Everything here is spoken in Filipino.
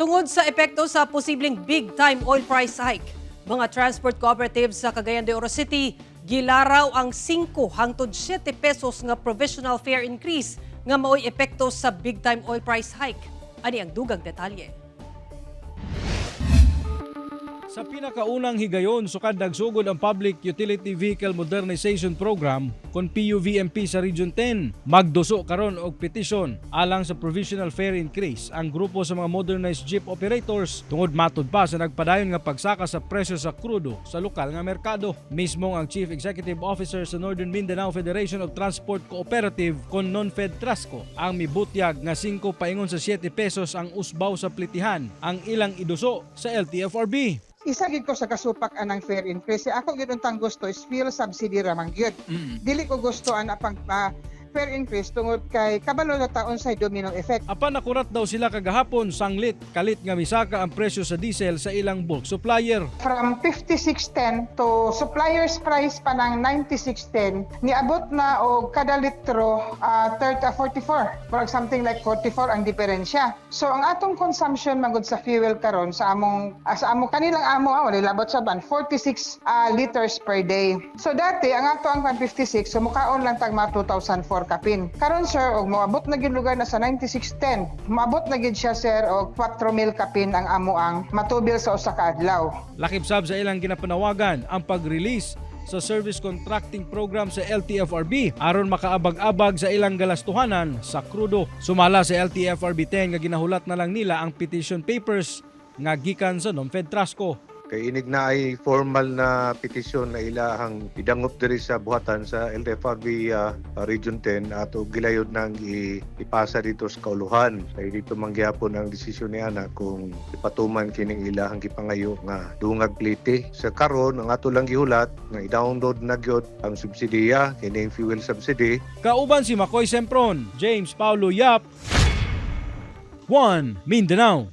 Tungod sa epekto sa posibleng big-time oil price hike, mga transport cooperatives sa Cagayan de Oro City gilaraw ang 5 hangtod 7 pesos nga provisional fare increase nga maoy epekto sa big-time oil price hike. Ani ang dugang detalye. Sa pinakaunang higayon, sukad nagsugod ang Public Utility Vehicle Modernization Program kon PUVMP sa Region 10. Magduso karon og petisyon alang sa provisional fare increase ang grupo sa mga modernized jeep operators tungod matud pa sa nagpadayon nga pagsaka sa presyo sa krudo sa lokal nga merkado. Mismo ang Chief Executive Officer sa Northern Mindanao Federation of Transport Cooperative kon Non-Fed Trasco ang mibutyag nga 5 paingon sa 7 pesos ang usbaw sa plitihan ang ilang iduso sa LTFRB. Isa gid ko sa kasupak anang fare increase. Ako gid untang gusto is fuel subsidy ra man gyud. Dili ko gusto ana pang fare increase tungod kay kabalo na taon sa domino effect. Apan nakurat daw sila kagahapon sanglit kalit nga misaka ang presyo sa diesel sa ilang bulk supplier. From 56.10 to supplier's price pa ng 96.10 niabot na og kada litro 44. For something like 44 ang diferensya. So ang atong consumption magud sa fuel karon sa among kanilang wala labot sa ban 46 liters per day. So dati ang ato ang 56 sumukaon lang tag mga 2004 kapin. Karon sir og moabot na gid lugar na sa 9610. Moabot na gid siya sir og 4,000 kapin ang amo ang matubil sa usa ka adlaw. Lakip sab sa ilang ginapanawagan ang pag-release sa service contracting program sa LTFRB aron makaabag-abag sa ilang galastuhanan sa krudo. Sumala sa LTFRB 10 nga ginahulat na lang nila ang petition papers nga gikan sa Non-Fed Trasco. Kay inig na ay formal na petisyon na ilahang idangop diri sa buhatan sa LTFRB Region 10 ato gilayod nang ipasa dito sa kauluhan. Kay dito manggihapon ang desisyon ni ana kung ipatuman kining ilahang gipangayo nga dungag plite. Sa karon ang ato lang gihulat nga i-download na gyud ang subsidiya kining fuel subsidy. Kauban si Makoy Sempron, James Paulo Yap, 1 Mindanao.